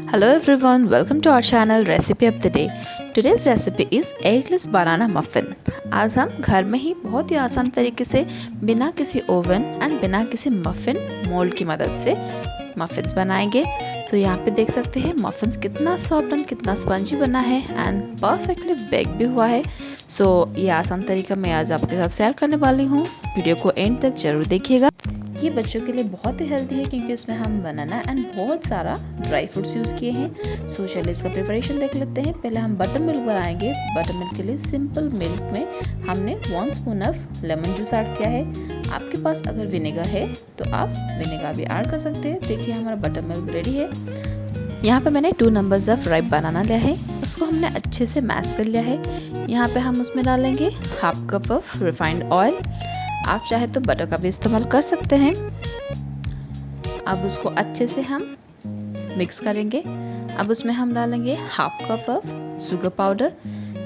Hello everyone, welcome to our channel Recipe of the Day. Today's recipe is Eggless Banana Muffin. आज हम घर में ही बहुत ही आसान तरीके से बिना किसी ओवन एंड बिना किसी मफिन मोल्ड की मदद से मफिन्स बनाएंगे। सो यहाँ पे देख सकते हैं मफिन्स कितना सॉफ्ट एंड कितना स्पंजी बना है एंड परफेक्टली बेक भी हुआ है। सो ये आसान तरीका मैं आज आपके साथ शेयर करने वाली हूँ। वीडियो को एंड तक जरूर देखिएगा। ये बच्चों के लिए बहुत ही हेल्दी है क्योंकि इसमें हम बनाना एंड बहुत सारा ड्राई फ्रूट्स यूज़ किए हैं। सो चलिए इसका प्रिपरेशन देख लेते हैं। पहले हम बटर मिल्क बनाएंगे। बटर मिल्क के लिए सिंपल मिल्क में हमने 1 spoon of lemon juice add किया है। आपके पास अगर विनेगर है तो आप विनेगर भी ऐड कर सकते हैं। देखिए हमारा बटर मिल्क रेडी है। यहाँ पे मैंने 2 नंबर्स ऑफ राइप बनाना लिया है, उसको हमने अच्छे से मैश कर लिया है। यहाँ पे हम उसमें डालेंगे half cup of refined oil. आप चाहे तो बटर का भी इस्तेमाल कर सकते हैं। अब उसको अच्छे से हम मिक्स करेंगे। अब उसमें हम डालेंगे half cup of sugar powder,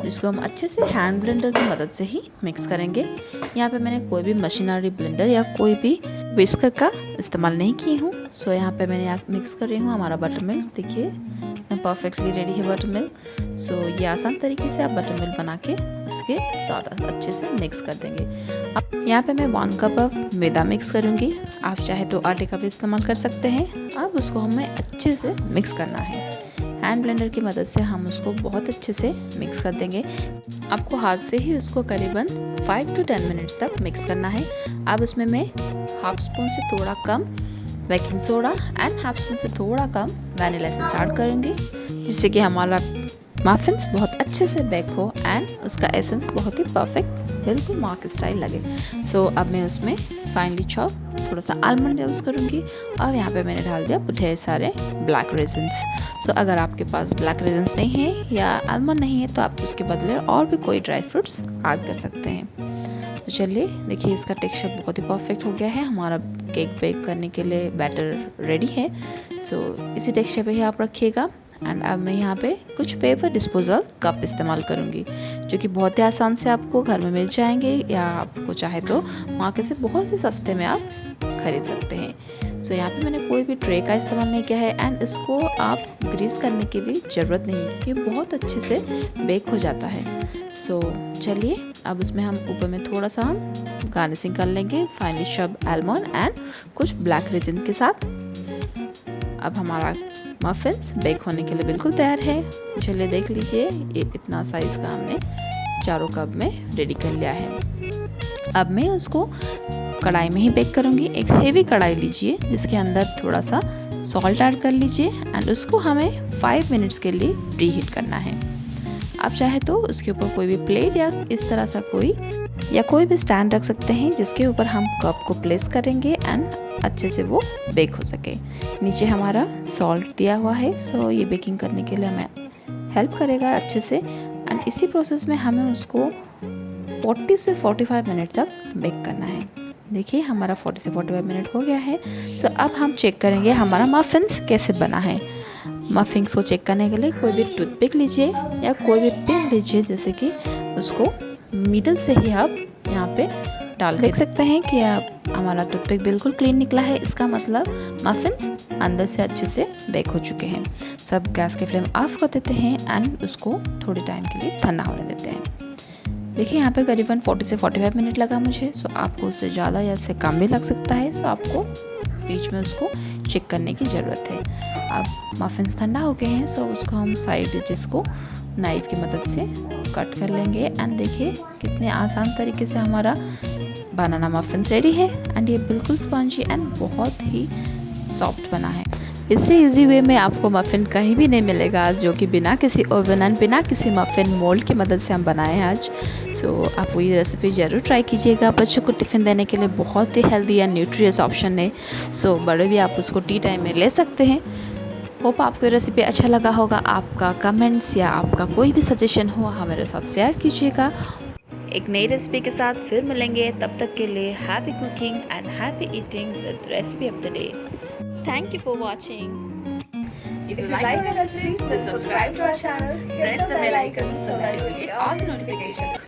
जिसको हम अच्छे से हैंड ब्लेंडर की मदद से ही मिक्स करेंगे। यहाँ पे मैंने कोई भी मशीनरी ब्लेंडर या कोई भी विस्कर का इस्तेमाल नहीं की हूँ। सो यहाँ पे मैंने मिक्स कर रही हूँ हमारा बटर मिल्क। देखिए परफेक्टली रेडी है बटर मिल्क। सो ये आसान तरीके से आप बटर मिल्क बना के उसके साथ अच्छे से मिक्स कर देंगे। अब यहाँ पे मैं 1 कप ऑफ मैदा मिक्स करूँगी। आप चाहे तो आटे का भी इस्तेमाल कर सकते हैं। अब उसको हमें अच्छे से मिक्स करना है। हैंड ब्लेंडर की मदद से हम उसको बहुत अच्छे से मिक्स कर देंगे। आपको हाथ से ही उसको करीबन 5 to 10 मिनट्स तक मिक्स करना है। अब इसमें मैं हाफ स्पून से थोड़ा कम baking soda and half spoon से थोड़ा कम वैनिला एसेंस ऐड करूँगी, जिससे कि हमारा मफिन्स बहुत अच्छे से बेक हो एंड उसका एसेंस बहुत ही परफेक्ट बिल्कुल मार्क स्टाइल लगे। सो अब मैं उसमें फाइनली चॉप थोड़ा सा आलमंड यूज़ करूँगी और यहाँ पे मैंने डाल दिया ढेर सारे ब्लैक रेजिन्स। सो अगर आपके पास ब्लैक रेजिन्स नहीं है या आलमंड नहीं है तो आप उसके बदले और भी कोई ड्राई फ्रूट्स ऐड कर सकते हैं। तो चलिए देखिए इसका टेक्सचर बहुत ही परफेक्ट हो गया है। हमारा केक बेक करने के लिए बैटर रेडी है। सो इसी टेक्सचर पे ही आप रखिएगा। एंड अब मैं यहाँ पे कुछ पेपर डिस्पोजल कप इस्तेमाल करूँगी, जो कि बहुत ही आसान से आपको घर में मिल जाएंगे या आपको चाहे तो मार्केट से बहुत ही सस्ते में आप खरीद सकते हैं। सो यहाँ पे मैंने कोई भी ट्रे का इस्तेमाल नहीं किया है एंड इसको आप ग्रीस करने की भी ज़रूरत नहीं है क्योंकि बहुत अच्छे से बेक हो जाता है। सो चलिए अब उसमें हम ऊपर में थोड़ा सा हम गार्निशिंग कर लेंगे फाइनली शब आलमंड एंड कुछ ब्लैक रेजिन के साथ। अब हमारा मफिन्स बेक होने के लिए बिल्कुल तैयार है। चलिए देख लीजिए ये इतना साइज़ का हमने चारों कप में रेडी कर लिया है। अब मैं उसको कढ़ाई में ही बेक करूँगी। एक हेवी कढ़ाई लीजिए जिसके अंदर थोड़ा सा सॉल्ट ऐड कर लीजिए एंड उसको हमें 5 मिनट्स के लिए प्री हीट करना है। आप चाहे तो उसके ऊपर कोई भी प्लेट या इस तरह सा कोई भी स्टैंड रख सकते हैं जिसके ऊपर हम कप को प्लेस करेंगे एंड अच्छे से वो बेक हो सके। नीचे हमारा सॉल्ट दिया हुआ है। सो ये बेकिंग करने के लिए हमें हेल्प करेगा अच्छे से एंड इसी प्रोसेस में हमें उसको 40 से 45 मिनट तक बेक करना है। देखिए हमारा 40 से 45 मिनट हो गया है। सो अब हम चेक करेंगे हमारा मफिन्स कैसे बना है। मफिन्स को चेक करने के लिए कोई भी टूथपिक लीजिए या कोई भी पिन लीजिए, जैसे कि उसको मिडल से ही आप यहाँ पे डाल देख सकते हैं कि आप हमारा टूथपिक बिल्कुल क्लीन निकला है। इसका मतलब मफिन्स अंदर से अच्छे से बेक हो चुके हैं। सब गैस के फ्लेम ऑफ कर देते हैं एंड उसको थोड़े टाइम के लिए ठंडा होने देते हैं। देखिए यहाँ पे करीबन 40 से 45 मिनट लगा मुझे। सो आपको उससे ज़्यादा या इससे कम भी लग सकता है। सो आपको बीच में उसको चेक करने की ज़रूरत है। अब मफिन्स ठंडा हो गए हैं। सो उसको हम साइड डिशेस को नाइफ की मदद से कट कर लेंगे एंड देखिए कितने आसान तरीके से हमारा बनाना मफिन्स रेडी है एंड ये बिल्कुल स्पंजी एंड बहुत ही सॉफ्ट बना है। इससे इजी वे में आपको मफ़िन कहीं भी नहीं मिलेगा जो कि बिना किसी ओवन एंड बिना किसी मफ़िन मोल्ड की मदद से हम बनाए हैं आज। सो आप वो ये रेसिपी ज़रूर ट्राई कीजिएगा। बच्चों को टिफ़िन देने के लिए बहुत ही हेल्दी एंड न्यूट्रियस ऑप्शन है। सो बड़े भी आप उसको टी टाइम में ले सकते हैं। होप आपको ये रेसिपी अच्छा लगा होगा। आपका कमेंट्स या आपका कोई भी सजेशन हो हमारे साथ शेयर कीजिएगा। एक नई रेसिपी के साथ फिर मिलेंगे। तब तक के लिए happy cooking and happy eating with recipe of the day. Thank you for watching. If you like our recipes, then subscribe to our channel, press the bell icon so that you will get all the notifications.